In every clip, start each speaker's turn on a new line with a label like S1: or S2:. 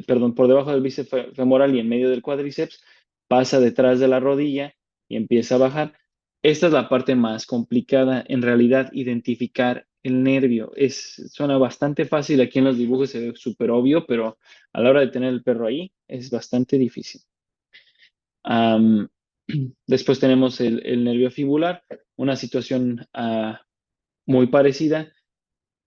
S1: perdón, por debajo del bíceps femoral y en medio del cuádriceps, pasa detrás de la rodilla y empieza a bajar. Esta es la parte más complicada, en realidad, identificar el nervio. Suena bastante fácil, aquí en los dibujos se ve súper obvio, pero a la hora de tener el perro ahí es bastante difícil. Am, Después tenemos el nervio fibular, una situación muy parecida.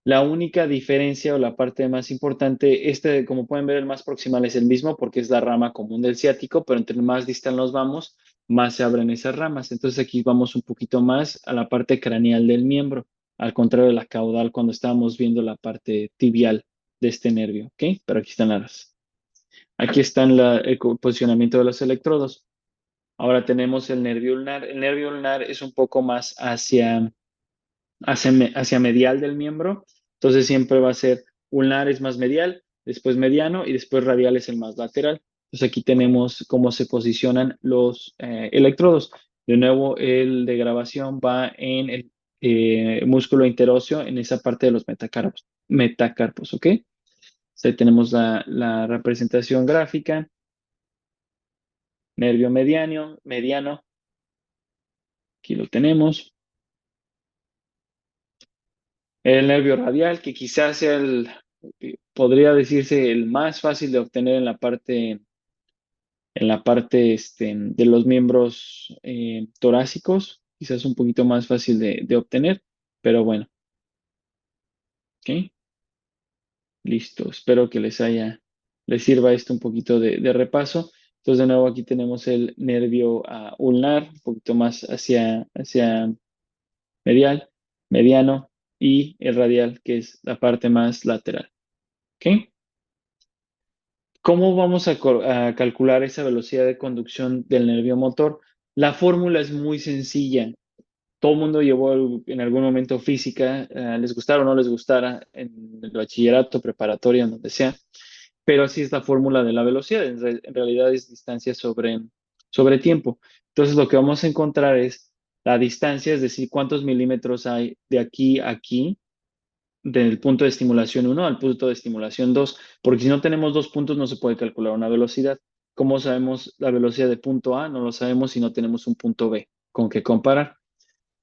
S1: La única diferencia o la parte más importante, como pueden ver, el más proximal es el mismo porque es la rama común del ciático, pero entre más distal nos vamos, más se abren esas ramas. Entonces aquí vamos un poquito más a la parte craneal del miembro, al contrario de la caudal cuando estábamos viendo la parte tibial de este nervio, ¿ok? Pero aquí están aquí está el posicionamiento de los electrodos. Ahora tenemos el nervio ulnar. El nervio ulnar es un poco más hacia medial del miembro. Entonces siempre va a ser ulnar es más medial, después mediano y después radial es el más lateral. Entonces aquí tenemos cómo se posicionan los electrodos. De nuevo, el de grabación va en el músculo interóseo, en esa parte de los metacarpos, ¿ok? Ahí tenemos la representación gráfica, nervio mediano, aquí lo tenemos. El nervio radial, que quizás sea podría decirse el más fácil de obtener en la parte de los miembros torácicos, quizás un poquito más fácil de obtener, pero bueno, ¿ok? Listo, espero que les sirva esto un poquito de repaso. Entonces, de nuevo, aquí tenemos el nervio ulnar, un poquito más hacia medial, mediano, y el radial, que es la parte más lateral, ¿ok? ¿Cómo vamos a calcular esa velocidad de conducción del nervio motor? La fórmula es muy sencilla. Todo el mundo llevó en algún momento física, les gustara o no les gustara, en el bachillerato, preparatoria, en donde sea, pero así es la fórmula de la velocidad. En realidad es distancia sobre tiempo. Entonces lo que vamos a encontrar es la distancia, es decir, cuántos milímetros hay de aquí a aquí del punto de estimulación 1 al punto de estimulación 2, porque si no tenemos dos puntos no se puede calcular una velocidad. ¿Cómo sabemos la velocidad de punto A? No lo sabemos si no tenemos un punto B con que comparar.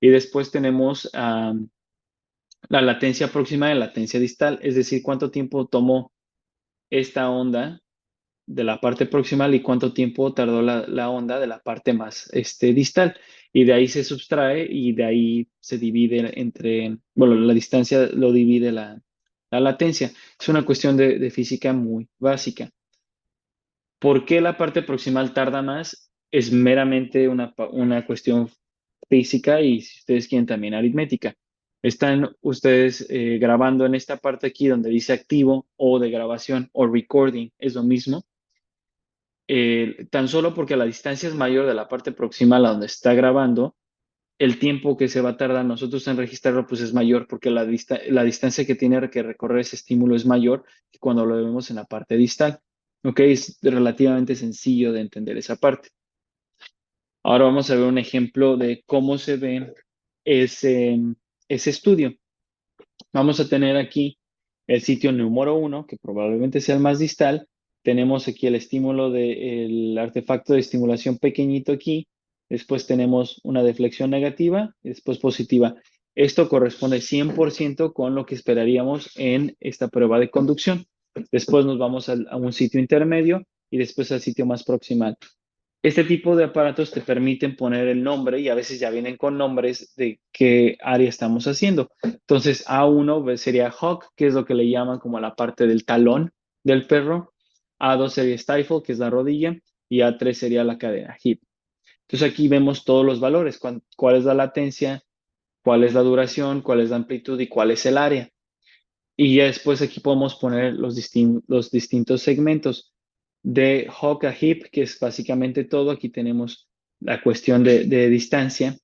S1: Y después tenemos la latencia próxima y la latencia distal, es decir, cuánto tiempo tomó esta onda de la parte proximal y cuánto tiempo tardó la onda de la parte más distal. Y de ahí se subtrae y de ahí se divide bueno, la distancia lo divide la latencia. Es una cuestión de física muy básica. ¿Por qué la parte proximal tarda más? Es meramente una cuestión física y, si ustedes quieren, también aritmética. Están ustedes grabando en esta parte aquí donde dice activo o de grabación o recording, es lo mismo. Tan solo porque la distancia es mayor de la parte proximal a donde está grabando, el tiempo que se va a tardar nosotros en registrarlo pues es mayor porque la distancia que tiene que recorrer ese estímulo es mayor que cuando lo vemos en la parte distal. ¿Ok? Es relativamente sencillo de entender esa parte. Ahora vamos a ver un ejemplo de cómo se ve ese estudio. Vamos a tener aquí el sitio número 1, que probablemente sea el más distal. Tenemos aquí el estímulo del artefacto de estimulación pequeñito aquí. Después tenemos una deflexión negativa y después positiva. Esto corresponde 100% con lo que esperaríamos en esta prueba de conducción. Después nos vamos a un sitio intermedio y después al sitio más proximal. Este tipo de aparatos te permiten poner el nombre y a veces ya vienen con nombres de qué área estamos haciendo. Entonces, A1 sería hock, que es lo que le llaman como la parte del talón del perro. A2 sería stifle, que es la rodilla. Y A3 sería la cadera, hip. Entonces, aquí vemos todos los valores. ¿Cuál es la latencia? ¿Cuál es la duración? ¿Cuál es la amplitud? ¿Y cuál es el área? Y ya después aquí podemos poner los distintos segmentos de hook a hip, que es básicamente todo. Aquí tenemos la cuestión de distancia.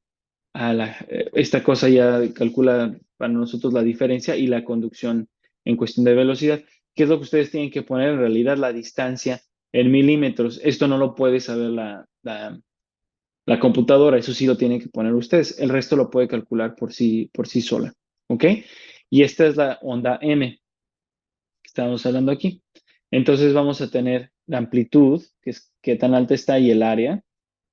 S1: Esta cosa ya calcula para nosotros la diferencia y la conducción en cuestión de velocidad. ¿Qué es lo que ustedes tienen que poner? En realidad la distancia en milímetros. Esto no lo puede saber la computadora, eso sí lo tienen que poner ustedes. El resto lo puede calcular por sí sola. ¿Ok? Y esta es la onda M que estamos hablando aquí. Entonces vamos a tener la amplitud, que es qué tan alta está, y el área,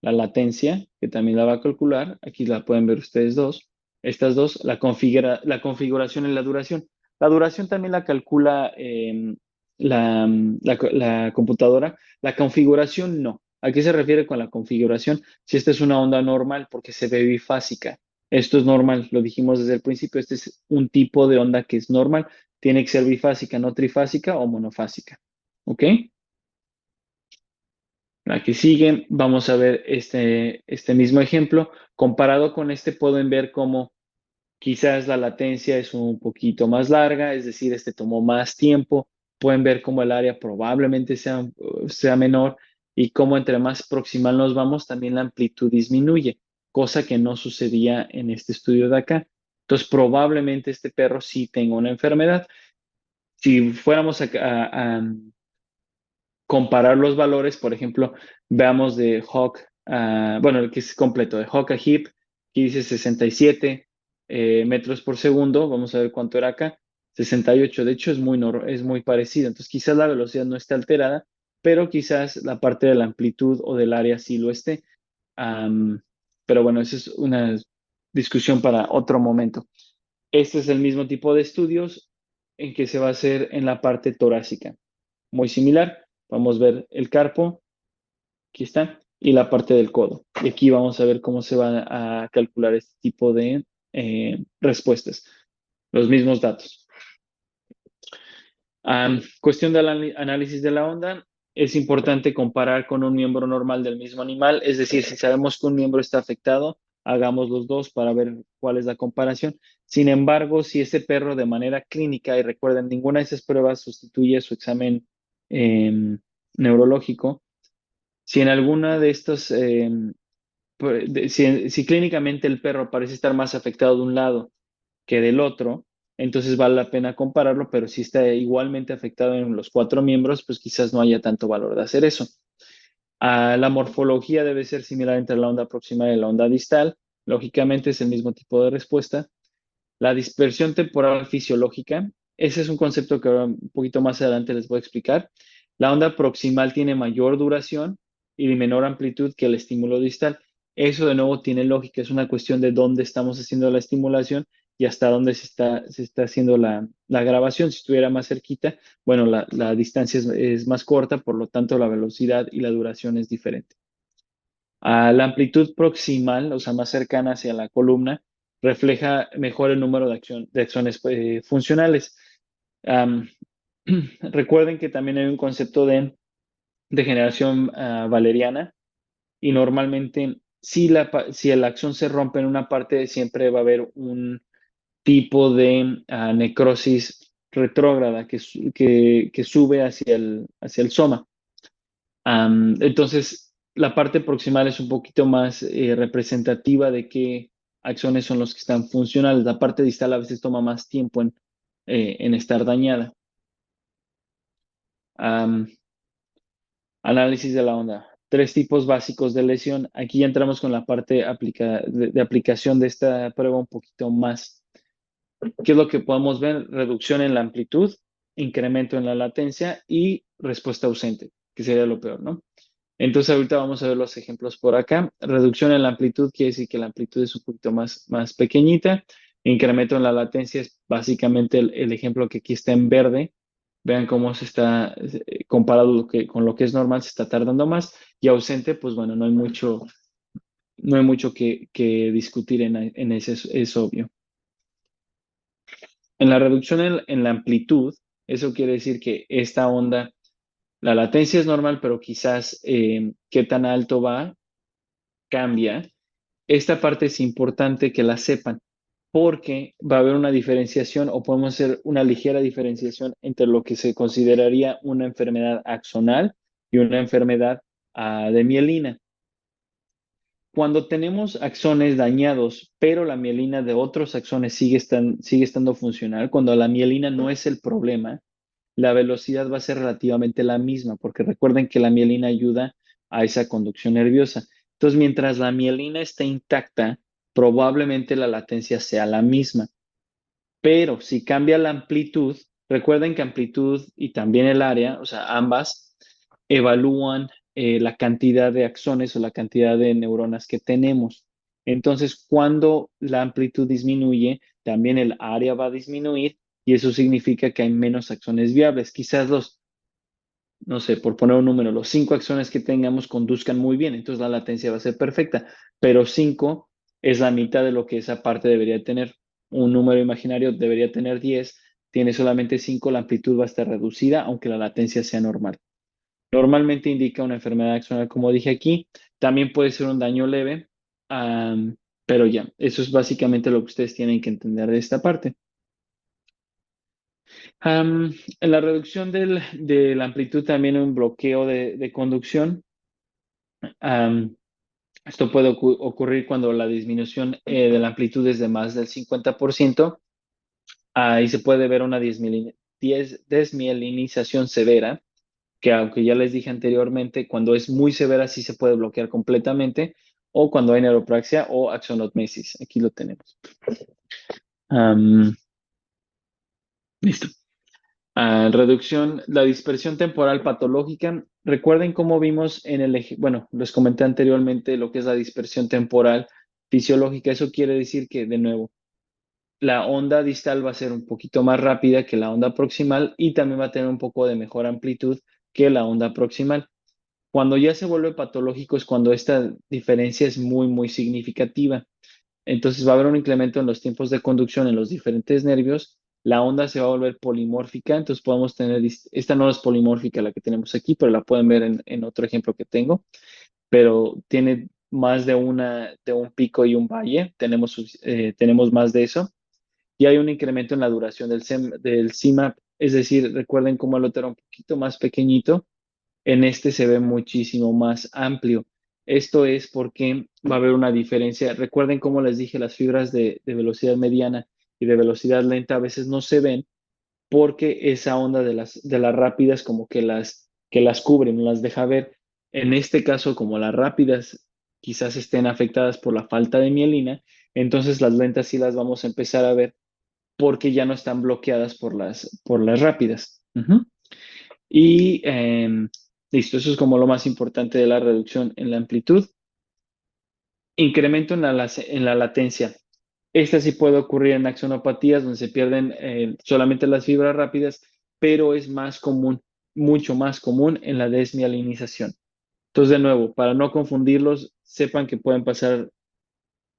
S1: la latencia, que también la va a calcular. Aquí la pueden ver ustedes dos. Estas dos, la configuración y la duración. La duración también la calcula la computadora. La configuración no. ¿A qué se refiere con la configuración? Si esta es una onda normal, porque se ve bifásica. Esto es normal, lo dijimos desde el principio. Este es un tipo de onda que es normal. Tiene que ser bifásica, no trifásica o monofásica. ¿Ok? La que sigue, vamos a ver este mismo ejemplo. Comparado con este, pueden ver cómo quizás la latencia es un poquito más larga, es decir, este tomó más tiempo. Pueden ver cómo el área probablemente sea menor y cómo entre más proximal nos vamos, también la amplitud disminuye, cosa que no sucedía en este estudio de acá. Entonces, probablemente este perro sí tenga una enfermedad. Si fuéramos a comparar los valores, por ejemplo, veamos de Hawk, bueno, el que es completo, de Hawk a Hip, aquí dice 67 metros por segundo, vamos a ver cuánto era acá, 68. De hecho es muy parecido, entonces quizás la velocidad no esté alterada, pero quizás la parte de la amplitud o del área sí lo esté. Am, pero bueno, esa es una discusión para otro momento. Este es el mismo tipo de estudios en que se va a hacer en la parte torácica. Muy similar. Vamos a ver el carpo, aquí está, y la parte del codo. Y aquí vamos a ver cómo se van a calcular este tipo de respuestas. Los mismos datos. Cuestión del análisis de la onda. Es importante comparar con un miembro normal del mismo animal. Es decir, si sabemos que un miembro está afectado, hagamos los dos para ver cuál es la comparación. Sin embargo, si ese perro de manera clínica, y recuerden, ninguna de esas pruebas sustituye su examen eh, neurológico, si en alguna de estos, si clínicamente el perro parece estar más afectado de un lado que del otro, entonces vale la pena compararlo, pero si está igualmente afectado en los cuatro miembros, pues quizás no haya tanto valor de hacer eso. La morfología debe ser similar entre la onda proximal y la onda distal. Lógicamente es el mismo tipo de respuesta. La dispersión temporal fisiológica, ese es un concepto que ahora un poquito más adelante les voy a explicar. La onda proximal tiene mayor duración y de menor amplitud que el estímulo distal. Eso de nuevo tiene lógica, es una cuestión de dónde estamos haciendo la estimulación y hasta dónde se está haciendo la grabación. Si estuviera más cerquita, bueno, la distancia es más corta, por lo tanto la velocidad y la duración es diferente. La amplitud proximal, o sea, más cercana hacia la columna, refleja mejor el número de acciones funcionales. Am, recuerden que también hay un concepto de degeneración valeriana y normalmente si la acción se rompe en una parte, siempre va a haber un tipo de necrosis retrógrada que sube hacia el soma. Entonces, la parte proximal es un poquito más representativa de qué axones son los que están funcionales. La parte distal a veces toma más tiempo en estar dañada. Am, Análisis de la onda. Tres tipos básicos de lesión. Aquí ya entramos con la parte de aplicación de esta prueba un poquito más. ¿Qué es lo que podemos ver? Reducción en la amplitud, incremento en la latencia y respuesta ausente, que sería lo peor, ¿no? Entonces ahorita vamos a ver los ejemplos por acá. Reducción en la amplitud quiere decir que la amplitud es un poquito más pequeñita. Incremento en la latencia es básicamente el ejemplo que aquí está en verde. Vean cómo se está comparado con lo que es normal, se está tardando más. Y ausente, pues bueno, no hay mucho que discutir en ese, es obvio. En la reducción en la amplitud, eso quiere decir que esta onda, la latencia es normal, pero quizás qué tan alto va cambia. Esta parte es importante que la sepan porque va a haber una diferenciación o podemos hacer una ligera diferenciación entre lo que se consideraría una enfermedad axonal y una enfermedad de mielina. Cuando tenemos axones dañados, pero la mielina de otros axones sigue estando funcional, cuando la mielina no es el problema, la velocidad va a ser relativamente la misma, porque recuerden que la mielina ayuda a esa conducción nerviosa. Entonces, mientras la mielina esté intacta, probablemente la latencia sea la misma. Pero si cambia la amplitud, Recuerden que amplitud y también el área, o sea, ambas, evalúan la cantidad de axones o la cantidad de neuronas que tenemos. Entonces, cuando la amplitud disminuye, también el área va a disminuir y eso significa que hay menos axones viables. Quizás no sé, por poner un número, los 5 axones que tengamos conduzcan muy bien, entonces la latencia va a ser perfecta, pero 5 es la mitad de lo que esa parte debería tener. Un número imaginario debería tener 10, tiene solamente 5, la amplitud va a estar reducida, aunque la latencia sea normal. Normalmente indica una enfermedad axonal, como dije aquí, también puede ser un daño leve, pero ya, eso es básicamente lo que ustedes tienen que entender de esta parte. En la reducción de la amplitud también hay un bloqueo de conducción. Am, Esto puede ocurrir cuando la disminución de la amplitud es de más del 50%. Ahí se puede ver una desmielinización severa, que aunque ya les dije anteriormente, cuando es muy severa sí se puede bloquear completamente, o cuando hay neuropraxia o axonotmesis. Aquí lo tenemos. Am, Listo. Reducción, la dispersión temporal patológica. Recuerden cómo vimos en bueno, les comenté anteriormente lo que es la dispersión temporal fisiológica. Eso quiere decir que, de nuevo, la onda distal va a ser un poquito más rápida que la onda proximal y también va a tener un poco de mejor amplitud que la onda proximal. Cuando ya se vuelve patológico es cuando esta diferencia es muy, muy significativa. Entonces va a haber un incremento en los tiempos de conducción en los diferentes nervios. La onda se va a volver polimórfica, entonces podemos tener, esta no es polimórfica la que tenemos aquí, pero la pueden ver en otro ejemplo que tengo, pero tiene más de un pico y un valle, tenemos más de eso. Y hay un incremento en la duración del CMAP, es decir, recuerden cómo el otro era un poquito más pequeñito, en este se ve muchísimo más amplio. Esto es porque va a haber una diferencia. Recuerden cómo les dije, las fibras de velocidad mediana y de velocidad lenta a veces no se ven porque esa onda de las rápidas como que las cubren, no las deja ver. En este caso, como las rápidas quizás estén afectadas por la falta de mielina, entonces las lentas sí las vamos a empezar a ver porque ya no están bloqueadas por las rápidas. Y listo, eso es como lo más importante de la reducción en la amplitud. Incremento en la latencia. Esta sí puede ocurrir en axonopatías donde se pierden solamente las fibras rápidas, pero es más común, mucho más común en la desmielinización. Entonces, de nuevo, para no confundirlos, sepan que pueden pasar,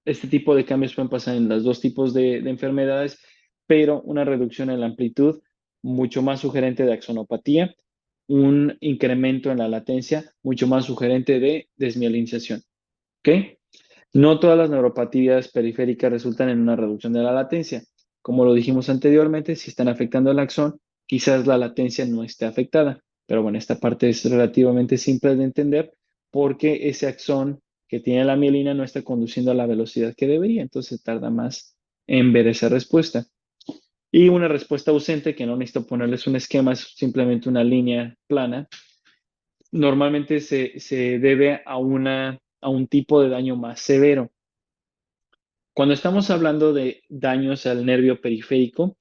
S1: este tipo de cambios pueden pasar en los dos tipos de enfermedades, pero una reducción en la amplitud mucho más sugerente de axonopatía, un incremento en la latencia mucho más sugerente de desmielinización. ¿Ok? No todas las neuropatías periféricas resultan en una reducción de la latencia. Como lo dijimos anteriormente, si están afectando el axón, quizás la latencia no esté afectada. Pero bueno, esta parte es relativamente simple de entender porque ese axón que tiene la mielina no está conduciendo a la velocidad que debería, entonces tarda más en ver esa respuesta. Y una respuesta ausente, que no necesito ponerles un esquema, es simplemente una línea plana, normalmente se debe a un tipo de daño más severo. Cuando estamos hablando de daños al nervio periférico,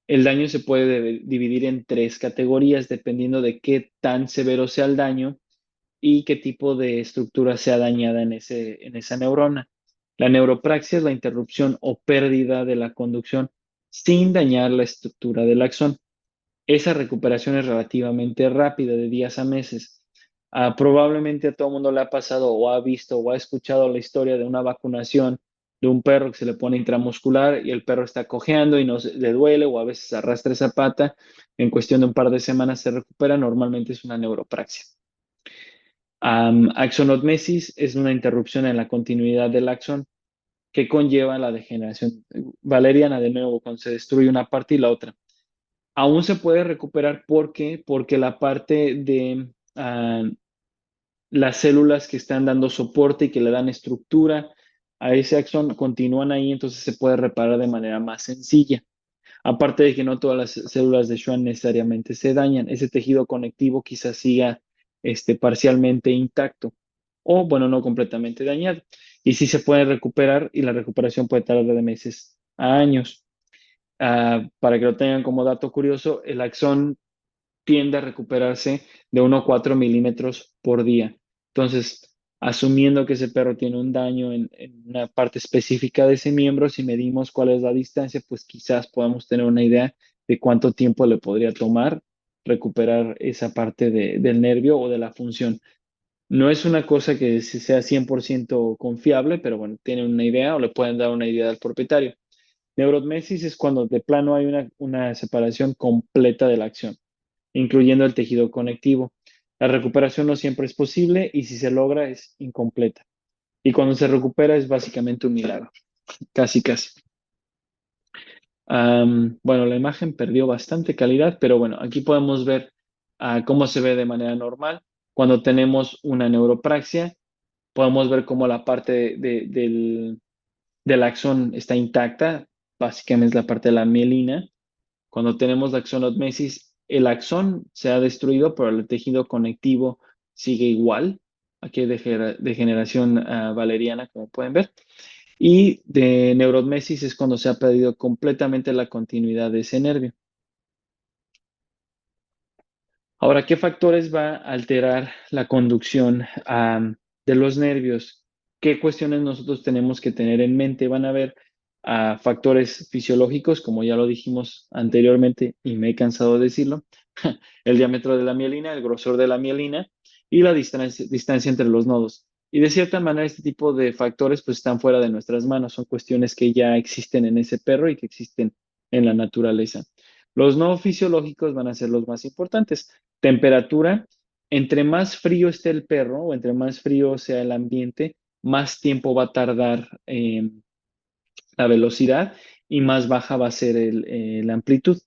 S1: el daño se puede dividir en 3 categorías dependiendo de qué tan severo sea el daño y qué tipo de estructura sea dañada en esa neurona. La neuropraxia es la interrupción o pérdida de la conducción sin dañar la estructura del axón. Esa recuperación es relativamente rápida, de días a meses. Probablemente a todo el mundo le ha pasado o ha visto o ha escuchado la historia de una vacunación de un perro que se le pone intramuscular y el perro está cojeando y no le duele o a veces arrastra esa pata. En cuestión de un par de semanas se recupera. Normalmente es una neuropraxia. Axonotmesis es una interrupción en la continuidad del axón que conlleva la degeneración valeriana, de nuevo, cuando se destruye una parte y la otra. Aún se puede recuperar. ¿Por qué? Porque la parte de las células que están dando soporte y que le dan estructura a ese axón continúan ahí, entonces se puede reparar de manera más sencilla. Aparte de que no todas las células de Schwann necesariamente se dañan, ese tejido conectivo quizás siga parcialmente intacto o, bueno, no completamente dañado. Y sí se puede recuperar y la recuperación puede tardar de meses a años. Para que lo tengan como dato curioso, el axón tiende a recuperarse de 1 a 4 milímetros por día. Entonces, asumiendo que ese perro tiene un daño en una parte específica de ese miembro, si medimos cuál es la distancia, pues quizás podamos tener una idea de cuánto tiempo le podría tomar recuperar esa parte del nervio o de la función. No es una cosa que sea 100% confiable, pero bueno, tienen una idea o le pueden dar una idea al propietario. Neurotmesis es cuando de plano hay una separación completa de la acción, incluyendo el tejido conectivo. La recuperación no siempre es posible y si se logra es incompleta. Y cuando se recupera es básicamente un milagro, casi, casi. Bueno, la imagen perdió bastante calidad, pero bueno, aquí podemos ver cómo se ve de manera normal. Cuando tenemos una neuropraxia, podemos ver cómo la parte del axón está intacta, básicamente es la parte de la mielina. Cuando tenemos la axonotmesis, el axón se ha destruido, pero el tejido conectivo sigue igual. Aquí hay degeneración valeriana, como pueden ver. Y de neurotmesis es cuando se ha perdido completamente la continuidad de ese nervio. Ahora, ¿qué factores va a alterar la conducción de los nervios? ¿Qué cuestiones nosotros tenemos que tener en mente? Van a haber factores fisiológicos, como ya lo dijimos anteriormente y me he cansado de decirlo, el diámetro de la mielina, el grosor de la mielina y la distancia entre los nodos. Y de cierta manera, este tipo de factores pues están fuera de nuestras manos, son cuestiones que ya existen en ese perro y que existen en la naturaleza. Los no fisiológicos van a ser los más importantes. Temperatura, entre más frío esté el perro o entre más frío sea el ambiente, más tiempo va a tardar la velocidad y más baja va a ser la amplitud.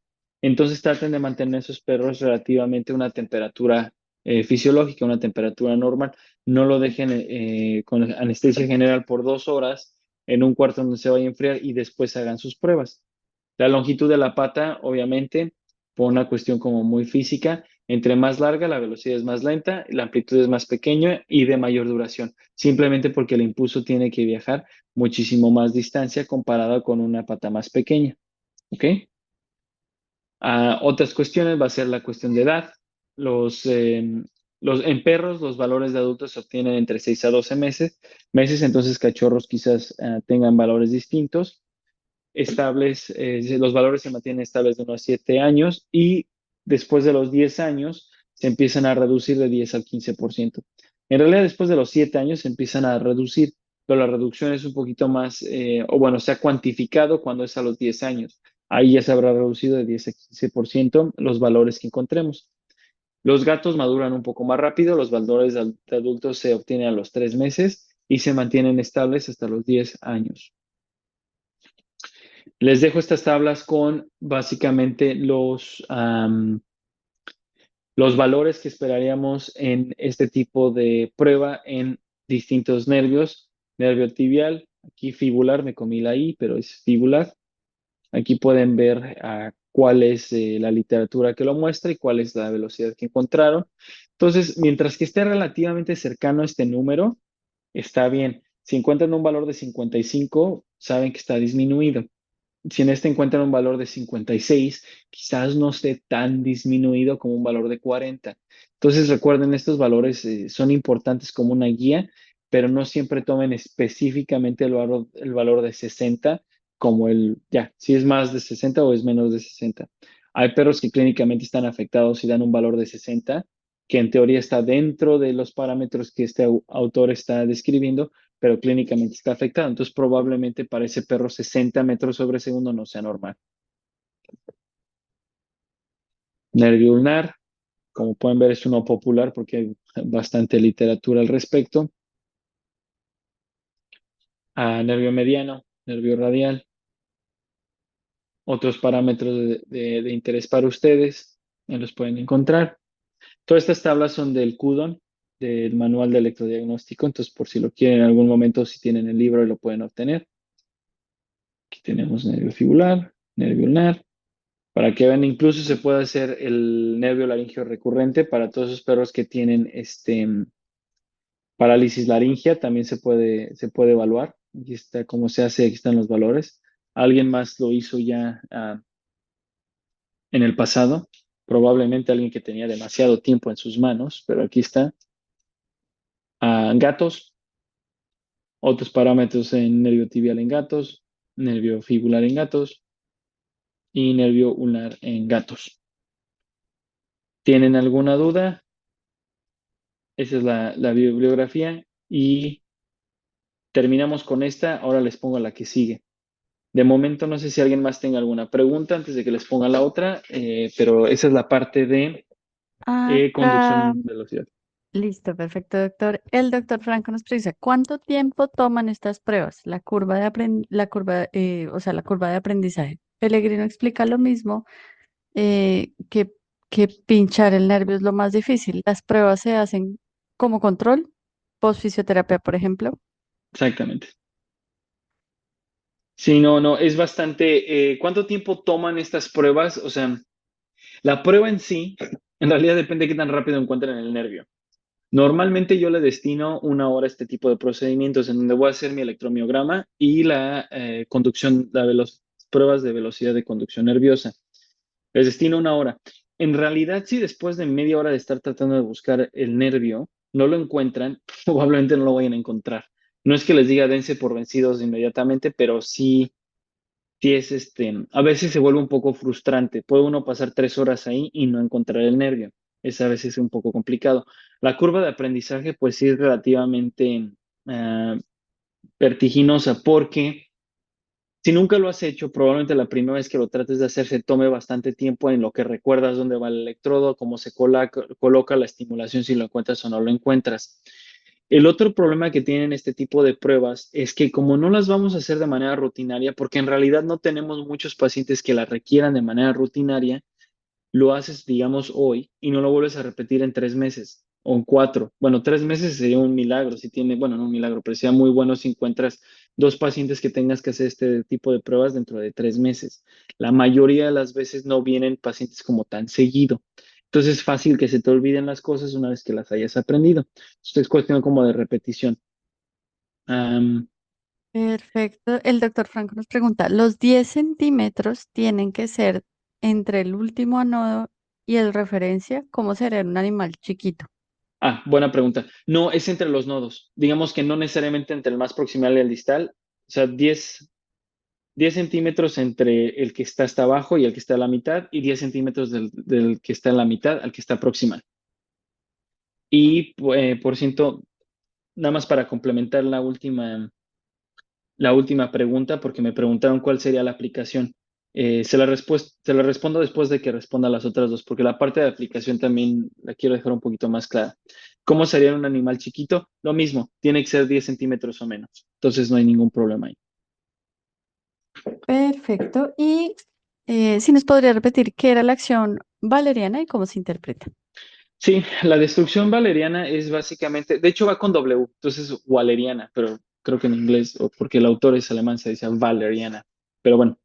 S1: Entonces traten de mantener esos perros relativamente a una temperatura fisiológica, una temperatura normal. No lo dejen con anestesia general por 2 horas en un cuarto donde se vaya a enfriar y después hagan sus pruebas. La longitud de la pata, obviamente, por una cuestión como muy física, entre más larga, la velocidad es más lenta, la amplitud es más pequeña y de mayor duración, simplemente porque el impulso tiene que viajar muchísimo más distancia comparada con una pata más pequeña. ¿Ok? Otras cuestiones va a ser la cuestión de edad. En perros, los valores de adultos se obtienen entre 6 a 12 meses, entonces cachorros quizás tengan valores distintos estables, los valores se mantienen estables de unos 7 años y después de los 10 años se empiezan a reducir de 10 al 15%. En realidad, después de los 7 años se empiezan a reducir, pero la reducción es un poquito más, o bueno, se ha cuantificado cuando es a los 10 años. Ahí ya se habrá reducido de 10 a 15% los valores que encontremos. Los gatos maduran un poco más rápido, los valores de adultos se obtienen a los 3 meses y se mantienen estables hasta los 10 años. Les dejo estas tablas con básicamente los valores que esperaríamos en este tipo de prueba en distintos nervios. Nervio tibial, aquí fibular, me comí la I, pero es fibular. Aquí pueden ver cuál es la literatura que lo muestra y cuál es la velocidad que encontraron. Entonces, mientras que esté relativamente cercano a este número, está bien. Si encuentran un valor de 55, saben que está disminuido. Si en este encuentran un valor de 56, quizás no esté tan disminuido como un valor de 40. Entonces recuerden, estos valores son importantes como una guía, pero no siempre tomen específicamente el valor de 60 como si es más de 60 o es menos de 60. Hay perros que clínicamente están afectados y dan un valor de 60, que en teoría está dentro de los parámetros que este autor está describiendo, pero clínicamente está afectado. Entonces, probablemente para ese perro 60 metros sobre segundo no sea normal. Nervio ulnar, como pueden ver, es uno popular porque hay bastante literatura al respecto. Nervio mediano, nervio radial, otros parámetros de interés para ustedes, ya los pueden encontrar. Todas estas tablas son del CUDON, del Manual de Electrodiagnóstico, entonces por si lo quieren en algún momento, si tienen el libro, lo pueden obtener. Aquí tenemos nervio fibular, nervio ulnar. Para que vean, incluso se puede hacer el nervio laríngeo recurrente para todos esos perros que tienen parálisis laringea, también se puede evaluar. Aquí está cómo se hace, aquí están los valores. alguien más lo hizo ya en el pasado, probablemente alguien que tenía demasiado tiempo en sus manos, pero aquí está. Gatos, otros parámetros en nervio tibial en gatos, nervio fibular en gatos y nervio ulnar en gatos. ¿Tienen alguna duda? Esa es la bibliografía y terminamos con esta. Ahora les pongo la que sigue. De momento no sé si alguien más tenga alguna pregunta antes de que les ponga la otra, pero esa es la parte de
S2: Acá,
S1: conducción velocidad.
S2: listo, perfecto, doctor. El doctor Franco nos precisa, ¿cuánto tiempo toman estas pruebas? La curva de o sea, la curva de aprendizaje. Pellegrino explica lo mismo, que pinchar el nervio es lo más difícil. Las pruebas se hacen como control, post fisioterapia, por ejemplo.
S1: Exactamente. Sí, no, no, es bastante. ¿Cuánto tiempo toman estas pruebas? O sea, la prueba en sí, en realidad depende de qué tan rápido encuentren el nervio. Normalmente yo le destino una hora a este tipo de procedimientos en donde voy a hacer mi electromiograma y la conducción, pruebas de velocidad de conducción nerviosa. Les destino una hora. En realidad, si después de media hora de estar tratando de buscar el nervio, no lo encuentran, probablemente no lo vayan a encontrar. No es que les diga dense por vencidos inmediatamente, pero sí es a veces se vuelve un poco frustrante. Puede uno pasar 3 horas ahí y no encontrar el nervio. Es a veces un poco complicado. La curva de aprendizaje, pues sí es relativamente ah, vertiginosa porque si nunca lo has hecho, probablemente la primera vez que lo trates de hacer se tome bastante tiempo en lo que recuerdas dónde va el electrodo, cómo se coloca la estimulación, si lo encuentras o no lo encuentras. El otro problema que tienen este tipo de pruebas es que como no las vamos a hacer de manera rutinaria, porque en realidad no tenemos muchos pacientes que las requieran de manera rutinaria, lo haces, digamos, hoy y no lo vuelves a repetir en 3 meses o en 4. Bueno, 3 meses sería un milagro si tiene, bueno, no un milagro, pero sería muy bueno si encuentras 2 pacientes que tengas que hacer este tipo de pruebas dentro de 3 meses. La mayoría de las veces no vienen pacientes como tan seguido. Entonces es fácil que se te olviden las cosas una vez que las hayas aprendido. Esto es cuestión como de repetición. Am,
S2: Perfecto. El doctor Franco nos pregunta, ¿los 10 centímetros tienen que ser entre el último anodo y el referencia? ¿Cómo sería en un animal chiquito?
S1: buena pregunta. No, es entre los nodos. Digamos que no necesariamente entre el más proximal y el distal. O sea, 10 centímetros entre el que está hasta abajo y el que está a la mitad, y 10 centímetros del que está en la mitad al que está proximal. Y por ciento, nada más para complementar la última pregunta, porque me preguntaron cuál sería la aplicación. Se la respondo después de que responda las otras dos, porque la parte de aplicación también la quiero dejar un poquito más clara. ¿Cómo sería en un animal chiquito? Lo mismo, tiene que ser 10 centímetros o menos. Entonces no hay ningún problema ahí.
S2: Perfecto. Y si nos podría repetir qué era la acción valeriana y cómo se interpreta.
S1: Sí, la destrucción valeriana es básicamente, de hecho va con W, entonces waleriana, pero creo que en inglés, o porque el autor es alemán, se dice valeriana. Pero bueno,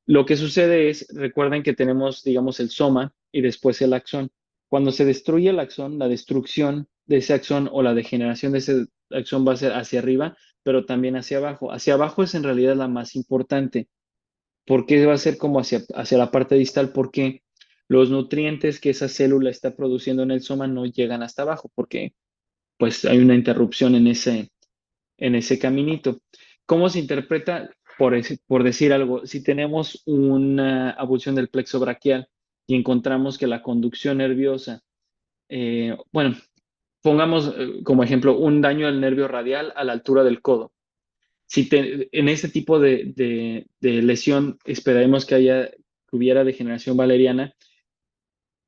S1: lo que sucede es, recuerden que tenemos, digamos, el soma y después el axón. Cuando se destruye el axón, la destrucción de ese axón o la degeneración de ese axón va a ser hacia arriba, pero también hacia abajo. Hacia abajo es en realidad la más importante. ¿Por qué va a ser como hacia la parte distal? Porque los nutrientes que esa célula está produciendo en el soma no llegan hasta abajo, porque pues hay una interrupción en ese caminito. ¿Cómo se interpreta? Por decir algo, si tenemos una abulsión del plexo braquial y encontramos que la conducción nerviosa, bueno, pongamos como ejemplo un daño al nervio radial a la altura del codo. En este tipo de lesión esperaremos que hubiera degeneración valeriana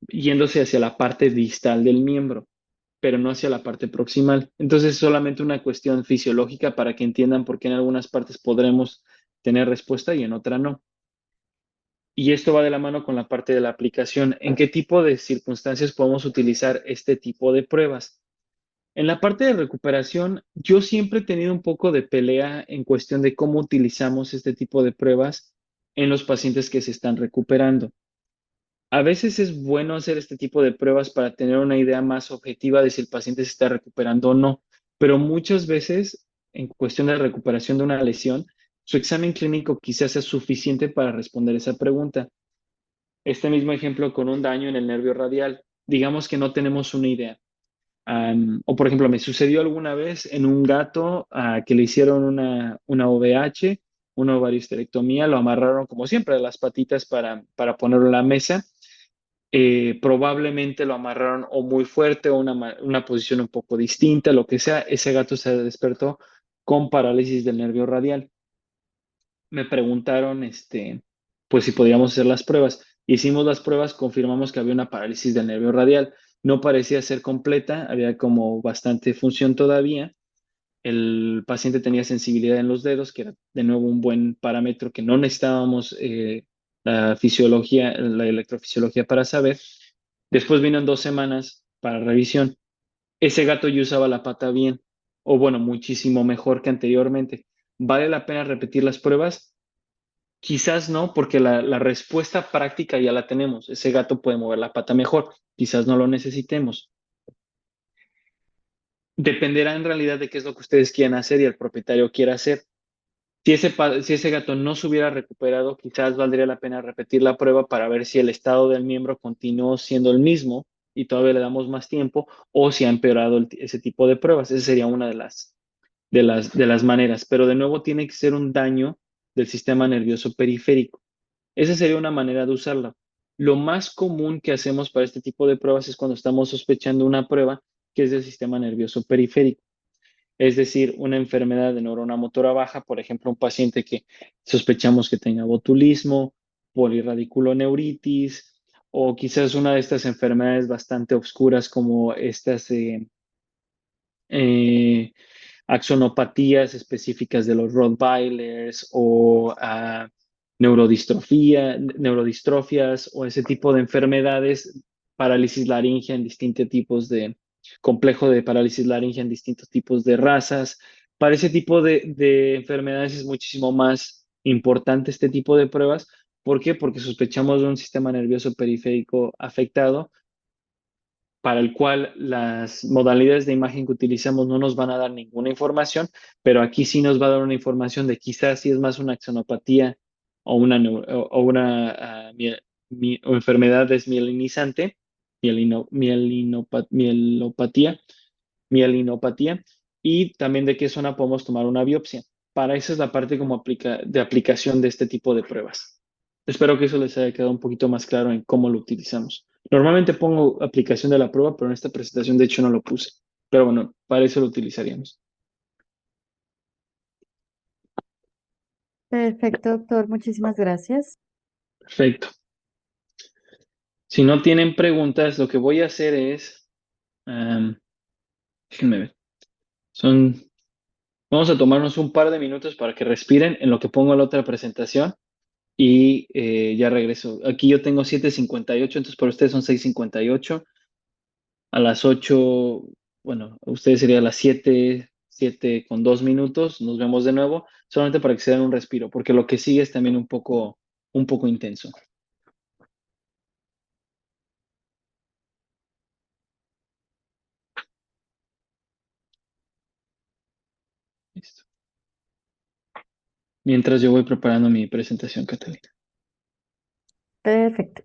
S1: yéndose hacia la parte distal del miembro, pero no hacia la parte proximal. Entonces es solamente una cuestión fisiológica para que entiendan por qué en algunas partes podremos tener respuesta y en otra no. Y esto va de la mano con la parte de la aplicación. ¿En qué tipo de circunstancias podemos utilizar este tipo de pruebas? En la parte de recuperación, yo siempre he tenido un poco de pelea en cuestión de cómo utilizamos este tipo de pruebas en los pacientes que se están recuperando. A veces es bueno hacer este tipo de pruebas para tener una idea más objetiva de si el paciente se está recuperando o no, pero muchas veces en cuestión de recuperación de una lesión, Su examen clínico quizás sea suficiente para responder esa pregunta. Este mismo ejemplo con un daño en el nervio radial, digamos que no tenemos una idea. O por ejemplo, me sucedió alguna vez en un gato que le hicieron una OVH, una ovariohisterectomía, lo amarraron como siempre a las patitas para ponerlo en la mesa. Probablemente lo amarraron o muy fuerte o una posición un poco distinta, lo que sea. Ese gato se despertó con parálisis del nervio radial. Me preguntaron, pues si podíamos hacer las pruebas. Hicimos las pruebas, confirmamos que había una parálisis del nervio radial. No parecía ser completa, había como bastante función todavía. El paciente tenía sensibilidad en los dedos, que era de nuevo un buen parámetro que no necesitábamos la fisiología, la electrofisiología para saber. Después vino en 2 semanas para revisión. Ese gato ya usaba la pata bien, o bueno, muchísimo mejor que anteriormente. ¿Vale la pena repetir las pruebas? Quizás no, porque la respuesta práctica ya la tenemos. Ese gato puede mover la pata mejor. Quizás no lo necesitemos. Dependerá en realidad de qué es lo que ustedes quieran hacer y el propietario quiera hacer. Si ese gato no se hubiera recuperado, quizás valdría la pena repetir la prueba para ver si el estado del miembro continuó siendo el mismo y todavía le damos más tiempo o si ha empeorado ese tipo de pruebas. Esa sería una de las maneras. Pero de nuevo tiene que ser un daño del sistema nervioso periférico. Esa sería una manera de usarla. Lo más común que hacemos para este tipo de pruebas es cuando estamos sospechando una prueba que es del sistema nervioso periférico. Es decir, una enfermedad de neurona motora baja, por ejemplo, un paciente que sospechamos que tenga botulismo, polirradiculoneuritis, o quizás una de estas enfermedades bastante oscuras como estas eh, axonopatías específicas de los Rottweilers o neurodistrofias o ese tipo de enfermedades, parálisis laringea en distintos tipos de complejo de parálisis laringea en distintos tipos de razas. Para ese tipo de enfermedades es muchísimo más importante este tipo de pruebas. ¿Por qué? Porque sospechamos de un sistema nervioso periférico afectado para el cual las modalidades de imagen que utilizamos no nos van a dar ninguna información, pero aquí sí nos va a dar una información de quizás si es más una axonopatía o enfermedad desmielinizante, mielopatía, mielinopatía, y también de qué zona podemos tomar una biopsia. Para eso es la parte como de aplicación de este tipo de pruebas. Espero que eso les haya quedado un poquito más claro en cómo lo utilizamos. Normalmente pongo aplicación de la prueba, pero en esta presentación de hecho no lo puse. Pero bueno, para eso lo utilizaríamos.
S2: Perfecto, doctor. Muchísimas gracias.
S1: Perfecto. Si no tienen preguntas, lo que voy a hacer es, am, déjenme ver, son, vamos a tomarnos un par de minutos para que respiren en lo que pongo la otra presentación y ya regreso. Aquí yo tengo 7:58, entonces para ustedes son 6:58. A las 8, bueno, ustedes sería a las 7:02. Nos vemos de nuevo, solamente para que se den un respiro, porque lo que sigue es también un poco intenso. Listo. Mientras yo voy preparando mi presentación, Catalina.
S2: Perfecto.